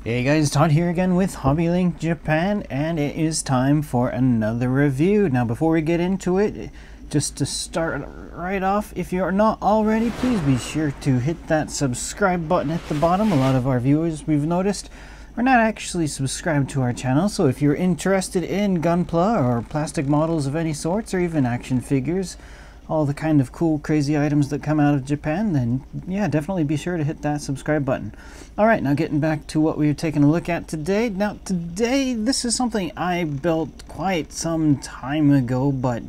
Hey guys, Todd here again with HobbyLink Japan, and it is time for another review. Now before we get into it, just to start right off, if you're not already, please be sure to hit that subscribe button at the bottom. A lot of our viewers, we've noticed, are not actually subscribed to our channel, so if you're interested in Gunpla or plastic models of any sorts, or even action figures, all the kind of cool, crazy items that come out of Japan, then yeah, definitely be sure to hit that subscribe button. Alright, now getting back to what we were taking a look at today. Now today, this is something I built quite some time ago, but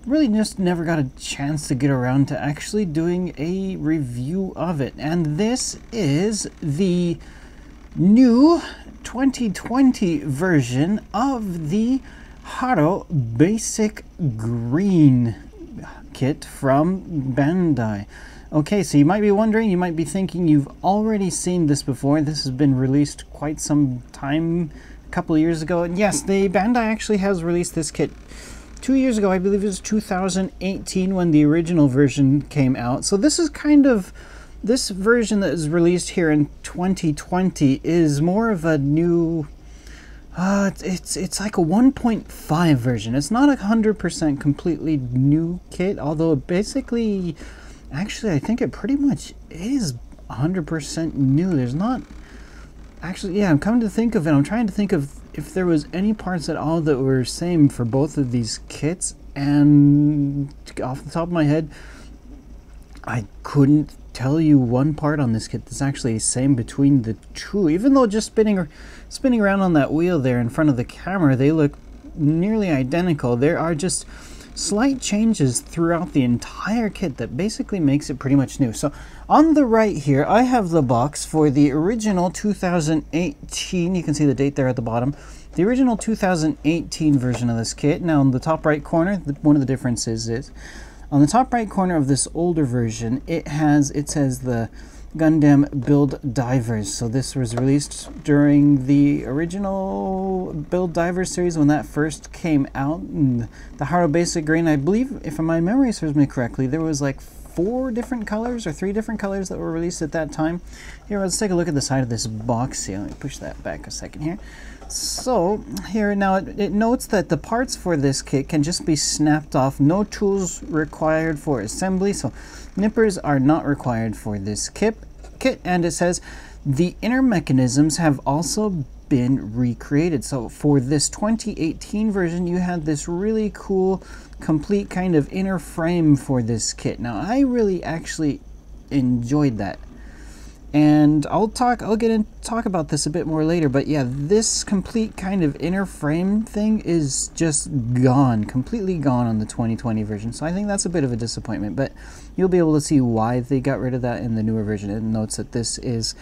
really just never got a chance to get around to actually doing a review of it. And this is the new 2020 version of the Haro Basic Green kit from Bandai. Okay, so you might be wondering, you might be thinking you've already seen this before. This has been released quite some time, a couple of years ago. And yes, Bandai actually has released this kit 2 years ago. I believe it was 2018 when the original version came out. So this is kind of, this version that is released here in 2020 is more of a new, it's like a 1.5 version. It's not 100% completely new kit, although basically, actually, I think it pretty much is 100% new. There's not, actually, yeah, I'm coming to think of it, I'm trying to think of if there was any parts at all that were same for both of these kits, and off the top of my head, I couldn't tell you one part on this kit that's actually the same between the two. Even though just spinning around on that wheel there in front of the camera, they look nearly identical. There are just slight changes throughout the entire kit that basically makes it pretty much new. So on the right here, I have the box for the original 2018. You can see the date there at the bottom. The original 2018 version of this kit. Now in the top right corner, one of the differences is on the top right corner of this older version, it says the Gundam Build Divers. So this was released during the original Build Divers series when that first came out. And the Haro Basic Green, I believe, if my memory serves me correctly, there was like 4 different colors or 3 different colors that were released at that time. Here, let's take a look at the side of this box here. Let me push that back a second here. So here now it notes that the parts for this kit can just be snapped off. No tools required for assembly, so nippers are not required for this kit. And it says the inner mechanisms have also been recreated. So for this 2018 version, you had this really cool complete kind of inner frame for this kit. Now I really actually enjoyed that, and I'll get in talk about this a bit more later, but yeah, this complete kind of inner frame thing is just gone, completely gone on the 2020 version. So I think that's a bit of a disappointment, but you'll be able to see why they got rid of that in the newer version. It notes that this is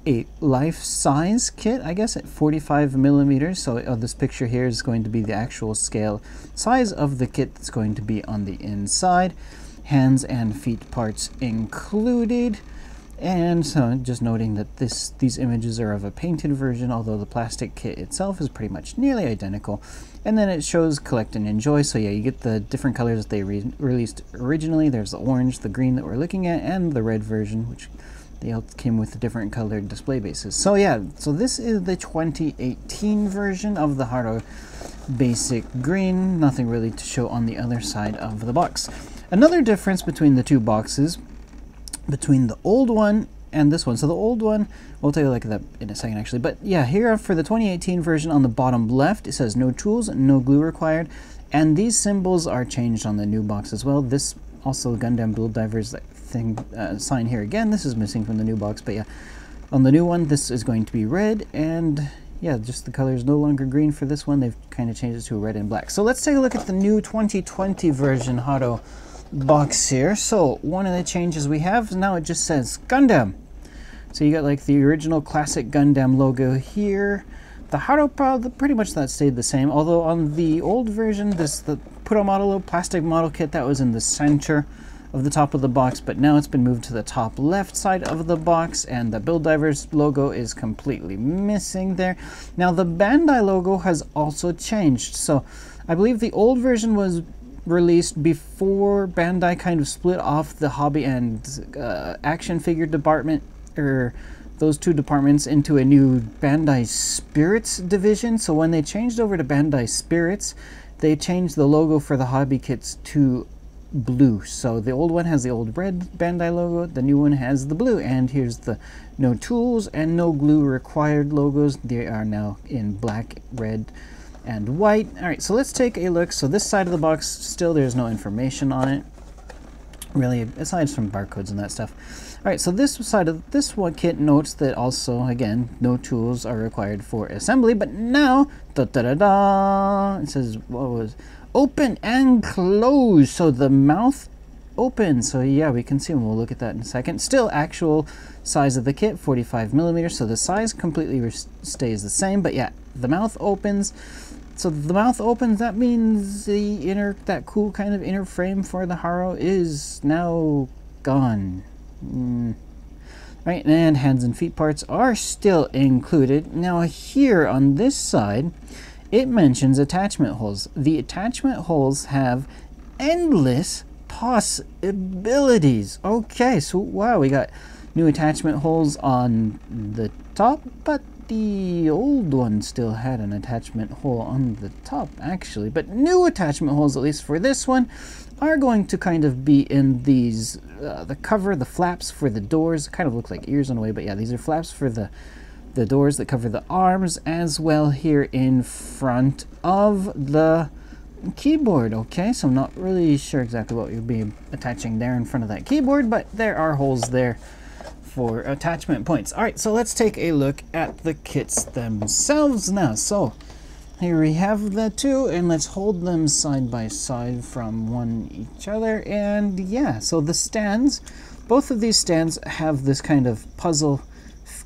a life-size kit, I guess, at 45 millimeters. So this picture here is going to be the actual scale size of the kit that's going to be on the inside. Hands and feet parts included. And so just noting that these images are of a painted version, although the plastic kit itself is pretty much nearly identical. And then it shows collect and enjoy. So yeah, you get the different colors that they released originally. There's the orange, the green that we're looking at, and the red version, which they all came with different colored display bases. So yeah, so this is the 2018 version of the Haro Basic Green. Nothing really to show on the other side of the box. Another difference between the two boxes, between the old one and this one. So the old one, we'll take a look at that in a second actually, but yeah, here for the 2018 version on the bottom left, it says no tools, no glue required, and these symbols are changed on the new box as well. This also Gundam Build Divers thing sign here again, this is missing from the new box, but yeah, on the new one this is going to be red, and yeah, just the color is no longer green for this one. They've kind of changed it to red and black. So let's take a look at the new 2020 version Haro box here. So one of the changes we have now, it just says Gundam. So you got like the original classic Gundam logo here. The Haropla, pretty much that stayed the same, although on the old version, the Pro Model plastic model kit, that was in the center of the top of the box, but now it's been moved to the top left side of the box, and the Build Divers logo is completely missing there. Now the Bandai logo has also changed. So I believe the old version was released before Bandai kind of split off the hobby and action figure department, or those two departments into a new Bandai Spirits division. So when they changed over to Bandai Spirits, they changed the logo for the hobby kits to blue. So the old one has the old red Bandai logo, the new one has the blue, and here's the no tools and no glue required logos. They are now in black, red, and white. All right, so let's take a look. So this side of the box, still there's no information on it, really, aside from barcodes and that stuff. All right, so this side of this one kit notes that also, again, no tools are required for assembly, but now, da-da-da-da, it says, what was, open and close, so the mouth opens. So yeah, we can see, and we'll look at that in a second. Still actual size of the kit, 45 millimeters, so the size completely stays the same, but yeah, the mouth opens. So the mouth opens, that means the that cool kind of inner frame for the Haro is now gone. Right, and hands and feet parts are still included. Now here on this side, it mentions attachment holes. The attachment holes have endless possibilities. Okay, so wow, we got new attachment holes on the top, but the old one still had an attachment hole on the top actually, but new attachment holes, at least for this one, are going to kind of be in these, the cover, the flaps for the doors. Kind of look like ears in a way, but yeah, these are flaps for the doors that cover the arms, as well here in front of the keyboard. Okay, so I'm not really sure exactly what you'll be attaching there in front of that keyboard, but there are holes there for attachment points. All right, so let's take a look at the kits themselves now. So here we have the two, and let's hold them side by side from each other. And yeah, so the stands, both of these stands have this kind of puzzle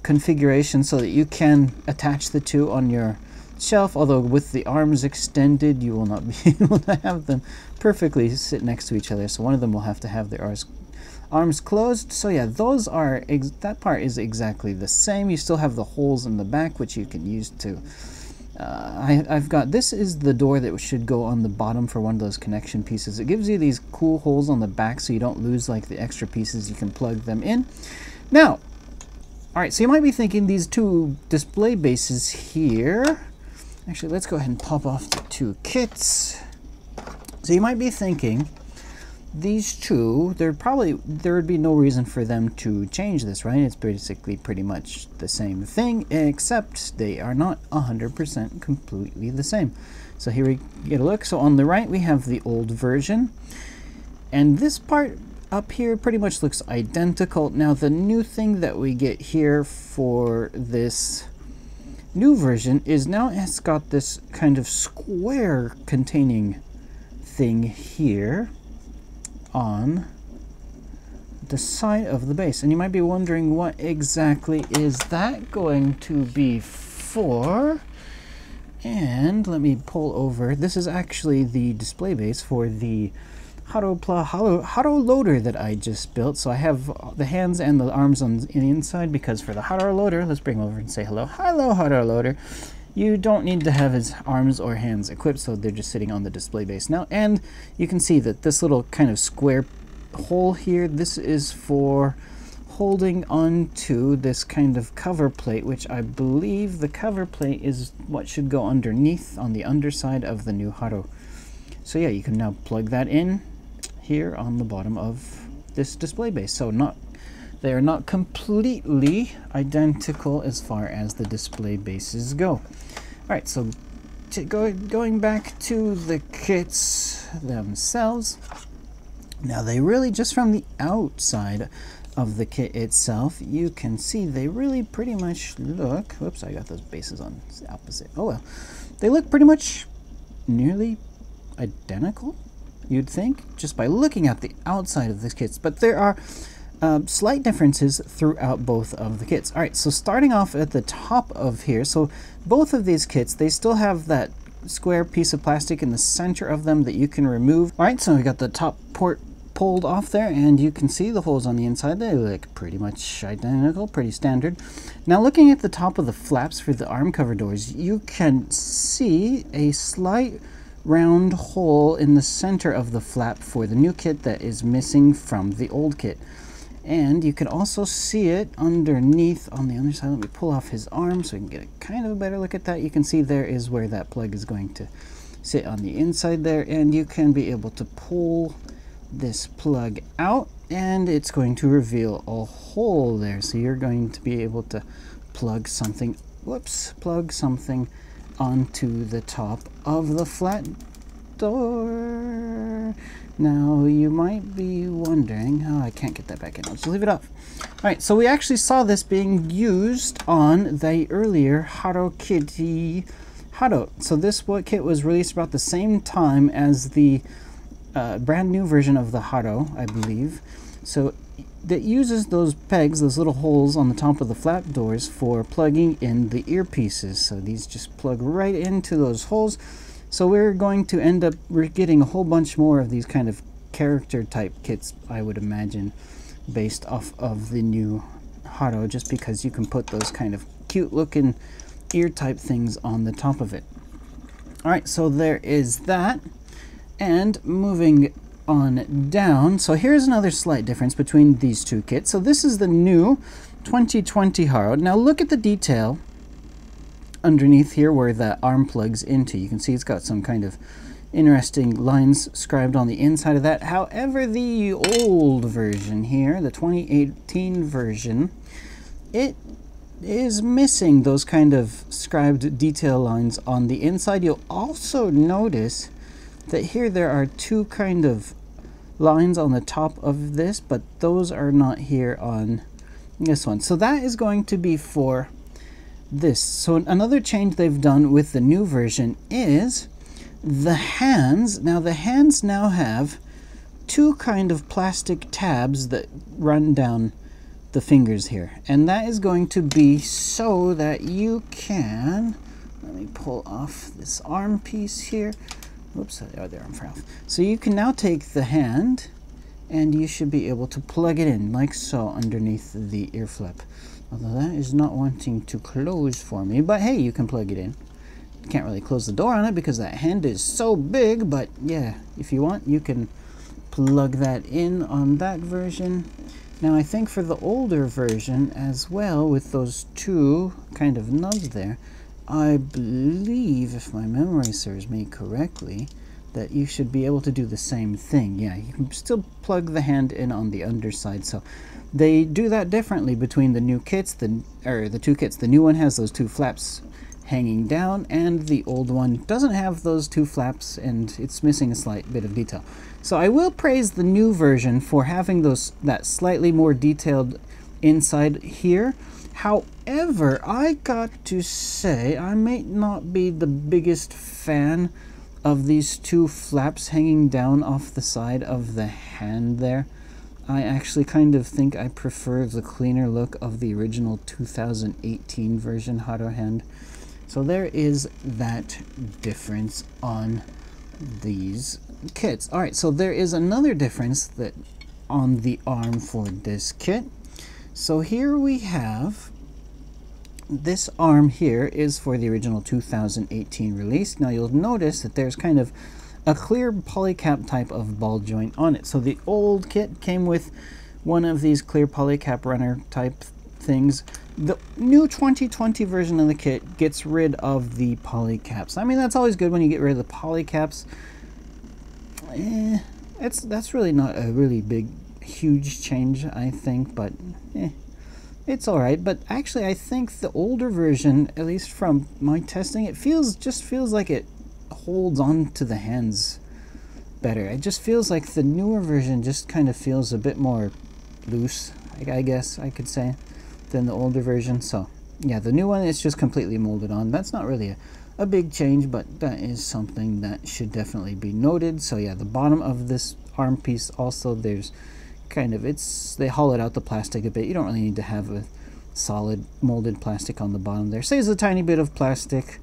configuration so that you can attach the two on your shelf, although with the arms extended, you will not be able to have them perfectly sit next to each other. So one of them will have to have their arms closed. So yeah, those are, that part is exactly the same. You still have the holes in the back, which you can use to, I've got, this is the door that should go on the bottom for one of those connection pieces. It gives you these cool holes on the back so you don't lose like the extra pieces. You can plug them in. Now, all right, so you might be thinking these two display bases here. Actually, let's go ahead and pop off the two kits. So you might be thinking these two, there would be no reason for them to change this, right? It's basically pretty much the same thing, except they are not 100% completely the same. So here we get a look. So on the right, we have the old version, and this part up here pretty much looks identical. Now the new thing that we get here for this new version is now it's got this kind of square containing thing here on the side of the base, and you might be wondering what exactly is that going to be for. And let me pull over. This is actually the display base for the Haropla Haro loader that I just built. So I have the hands and the arms on the inside, because for the Haro loader, let's bring over and say hello. Hello, Haro loader. You don't need to have his arms or hands equipped, so they're just sitting on the display base now. And you can see that this little kind of square hole here, this is for holding onto this kind of cover plate, which I believe the cover plate is what should go underneath on the underside of the new Haro. So yeah, you can now plug that in here on the bottom of this display base. So they are not completely identical as far as the display bases go. All right, so going back to the kits themselves, now they really, just from the outside of the kit itself, you can see they really pretty much look, whoops, I got those bases on the opposite. Oh well, they look pretty much nearly identical, you'd think, just by looking at the outside of the kits, but there are slight differences throughout both of the kits. All right, so starting off at the top of here, so both of these kits, they still have that square piece of plastic in the center of them that you can remove. All right, so we got the top port pulled off there, and you can see the holes on the inside. They look pretty much identical, pretty standard. Now looking at the top of the flaps for the arm cover doors, you can see a slight round hole in the center of the flap for the new kit that is missing from the old kit. And you can also see it underneath on the other side. Let me pull off his arm so we can get a kind of a better look at that. You can see there is where that plug is going to sit on the inside there, and you can be able to pull this plug out and it's going to reveal a hole there. So you're going to be able to plug something, plug something onto the top of the flat door. Now you might be wondering, oh, I can't get that back in. I'll just leave it off. All right, so we actually saw this being used on the earlier Haro Kitty Haro. So this kit was released about the same time as the brand new version of the Haro, I believe. So that uses those pegs, those little holes on the top of the flap doors for plugging in the earpieces. So these just plug right into those holes. So we're going to end up getting a whole bunch more of these kind of character type kits, I would imagine, based off of the new Haro, just because you can put those kind of cute looking ear type things on the top of it. All right, so there is that. And moving on down, so here's another slight difference between these two kits. So this is the new 2020 Haro. Now look at the detail underneath here where that arm plugs into. You can see it's got some kind of interesting lines scribed on the inside of that. However, the old version here, the 2018 version, it is missing those kind of scribed detail lines on the inside. You'll also notice that here there are two kind of lines on the top of this, but those are not here on this one. So that is going to be for this. So another change they've done with the new version is the hands. Now the hands now have two kind of plastic tabs that run down the fingers here, and that is going to be so that you can, let me pull off this arm piece here. Oops, oh, there, I'm far off. So you can now take the hand and you should be able to plug it in like so underneath the ear flap. Although that is not wanting to close for me, but hey, you can plug it in. Can't really close the door on it because that hand is so big, but yeah, if you want, you can plug that in on that version. Now I think for the older version as well, with those two kind of nubs there, I believe, if my memory serves me correctly, that you should be able to do the same thing. Yeah, you can still plug the hand in on the underside. So they do that differently between the new kits, the two kits. The new one has those two flaps hanging down, and the old one doesn't have those two flaps, and it's missing a slight bit of detail. So I will praise the new version for having that slightly more detailed inside here. However, I got to say, I may not be the biggest fan of these two flaps hanging down off the side of the hand there. I actually kind of think I prefer the cleaner look of the original 2018 version Haro hand. So there is that difference on these kits. Alright, so there is another difference that on the arm for this kit. So here we have this arm here is for the original 2018 release. Now you'll notice that there's kind of a clear polycap type of ball joint on it. So the old kit came with one of these clear polycap runner type things. The new 2020 version of the kit gets rid of the polycaps. I mean, that's always good when you get rid of the polycaps. That's really not a really big, huge change, I think, but it's alright. But actually, I think the older version, at least from my testing, it just feels like it holds on to the hands better. It just feels like the newer version just kind of feels a bit more loose, I guess I could say, than the older version. So yeah, the new one is just completely molded on. That's not really a big change, but that is something that should definitely be noted. So yeah, the bottom of this arm piece also, there's kind of, they hollowed out the plastic a bit. You don't really need to have a solid molded plastic on the bottom there. Saves a tiny bit of plastic.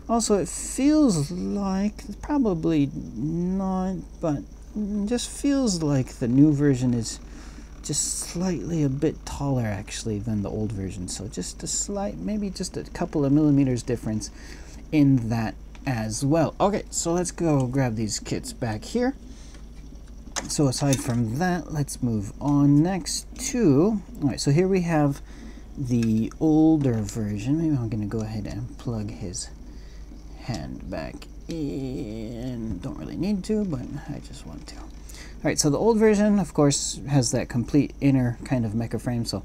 Also, it feels like, probably not, but just feels like the new version is just slightly a bit taller actually than the old version. So just a slight, maybe just a couple of millimeters difference in that as well. Okay, so let's go grab these kits back here. So aside from that, let's move on next to, all right, so here we have the older version. Maybe I'm going to go ahead and plug his hand back in. Don't really need to, but I just want to. All right, so the old version, of course, has that complete inner kind of mecha frame, so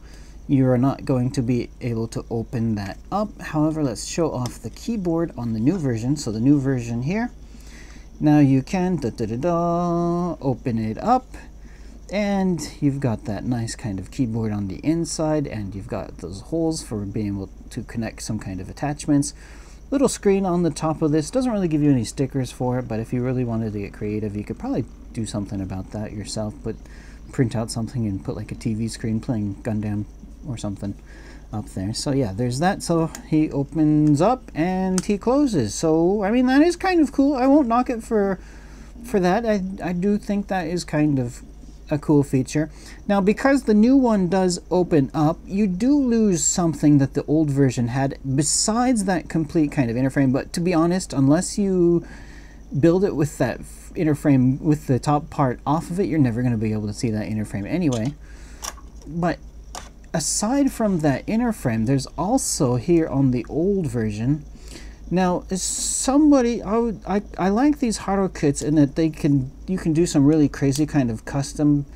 you are not going to be able to open that up. However, let's show off the keyboard on the new version. So the new version here, now you can open it up, and you've got that nice kind of keyboard on the inside, and you've got those holes for being able to connect some kind of attachments. Little screen on the top of this, doesn't really give you any stickers for it, but if you really wanted to get creative, you could probably do something about that yourself, but print out something and put like a TV screen playing Gundam or something up there. So yeah, there's that. So he opens up and he closes. So I mean, that is kind of cool. I won't knock it for that. I do think that is kind of a cool feature. Now, because the new one does open up, you do lose something that the old version had besides that complete kind of inner frame. But to be honest, unless you build it with that inner frame with the top part off of it, you're never going to be able to see that inner frame anyway. But aside from that inner frame, there's also here on the old version. Now, as somebody, I like these Haro kits in that you can do some really crazy kind of custom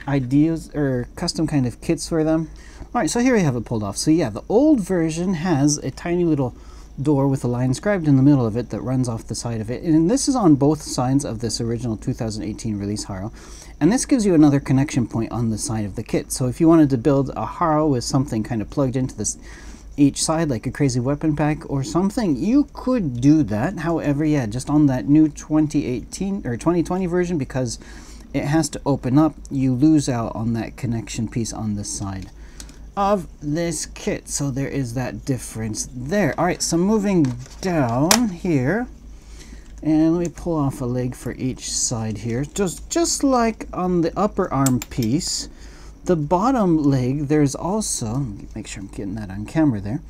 ideas or custom kind of kits for them. All right, so here we have it pulled off. So yeah, the old version has a tiny little door with a line scribed in the middle of it that runs off the side of it, and this is on both sides of this original 2018 release Haro, and this gives you another connection point on the side of the kit. So if you wanted to build a Haro with something kind of plugged into this each side, like a crazy weapon pack or something, you could do that. However, yeah, just on that new 2018 or 2020 version, because it has to open up, you lose out on that connection piece on this side of this kit. So there is that difference there. All right, so moving down here, and let me pull off a leg for each side here. Just like on the upper arm piece, the bottom leg, there's also, make sure I'm getting that on camera there.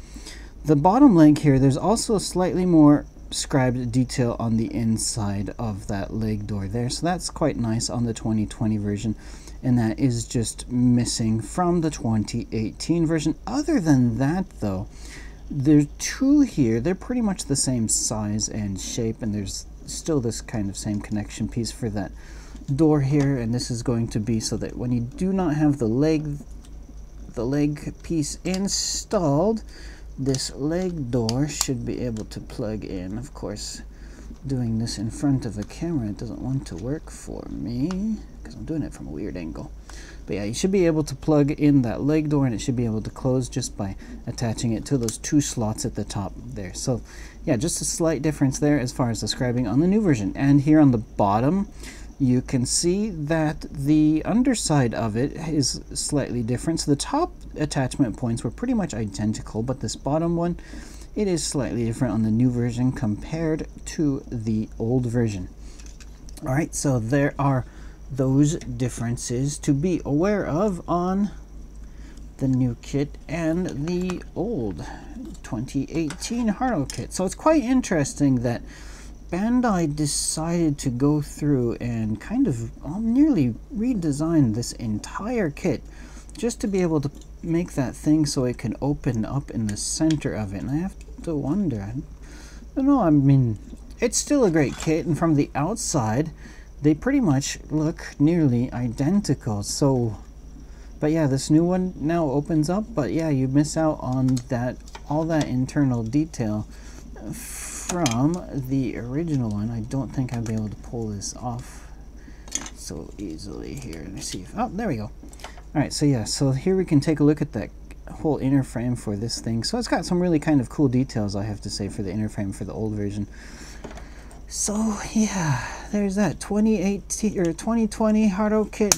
The bottom leg here, there's also slightly more scribed detail on the inside of that leg door there. So that's quite nice on the 2020 version. And that is just missing from the 2018 version. Other than that, though, there's two here. They're pretty much the same size and shape, and there's still this kind of same connection piece for that door here. And this is going to be so that when you do not have the leg piece installed, this leg door should be able to plug in. Of course, doing this in front of a camera, it doesn't want to work for me because I'm doing it from a weird angle. But yeah, you should be able to plug in that leg door, and it should be able to close just by attaching it to those two slots at the top there. So yeah, just a slight difference there as far as describing on the new version. And here on the bottom, you can see that the underside of it is slightly different. So the top attachment points were pretty much identical, but this bottom one, it is slightly different on the new version compared to the old version. All right, so there are those differences to be aware of on the new kit and the old 2018 Haro kit. So it's quite interesting that Bandai decided to go through and kind of nearly redesign this entire kit just to be able to make that thing so it can open up in the center of it. And I have to wonder, I don't know, I mean, it's still a great kit, and from the outside they pretty much look nearly identical. So, but yeah, this new one now opens up, but yeah, you miss out on that, all that internal detail from the original one. I don't think I'd be able to pull this off so easily here. Let me see if, oh, there we go. All right, so yeah, so here we can take a look at that whole inner frame for this thing. So it's got some really kind of cool details, I have to say, for the inner frame for the old version. So yeah, there's that 2018 or 2020 Haro kit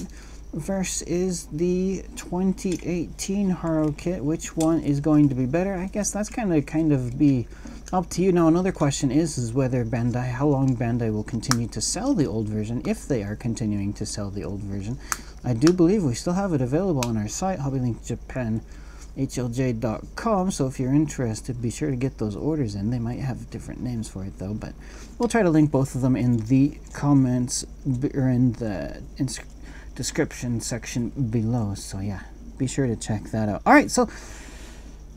versus the 2018 Haro kit. Which one is going to be better? I guess that's kind of be up to you. Now, another question is whether Bandai, how long Bandai will continue to sell the old version, if they are continuing to sell the old version. I do believe we still have it available on our site, HobbyLink Japan, HLJ.com, so if you're interested, be sure to get those orders in. They might have different names for it though, but we'll try to link both of them in the comments or in the description section below. So yeah, be sure to check that out. All right, so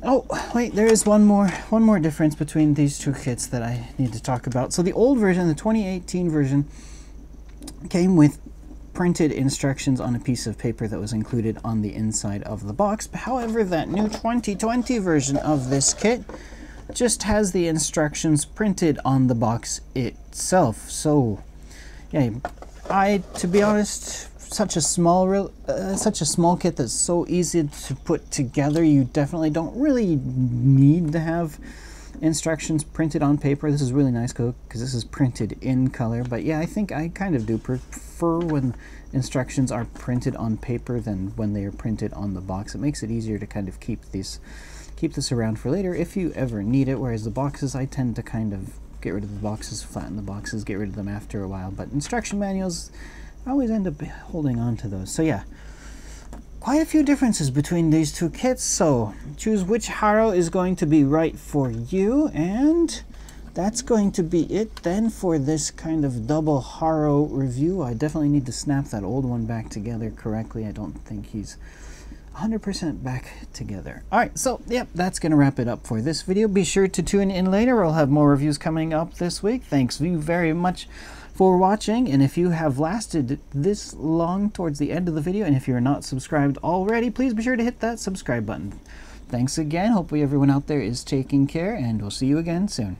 oh wait, there is one more difference between these two kits that I need to talk about. So the old version, the 2018 version, came with printed instructions on a piece of paper that was included on the inside of the box. However, that new 2020 version of this kit just has the instructions printed on the box itself. So yeah, to be honest, such a small kit that's so easy to put together, you definitely don't really need to have instructions printed on paper. This is really nice because this is printed in color, but yeah, I think I kind of do prefer when instructions are printed on paper than when they are printed on the box. It makes it easier to kind of keep this around for later if you ever need it, whereas the boxes, I tend to kind of get rid of the boxes, flatten the boxes, get rid of them after a while, but instruction manuals, I always end up holding on to those. So yeah, quite a few differences between these two kits, so choose which Haro is going to be right for you, and that's going to be it then for this kind of double Haro review. I definitely need to snap that old one back together correctly. I don't think he's 100% back together. Alright, so yep, that's going to wrap it up for this video. Be sure to tune in later. I'll have more reviews coming up this week. Thanks you very much for watching, and if you have lasted this long towards the end of the video, and if you're not subscribed already, please be sure to hit that subscribe button. Thanks again. Hopefully everyone out there is taking care, and we'll see you again soon.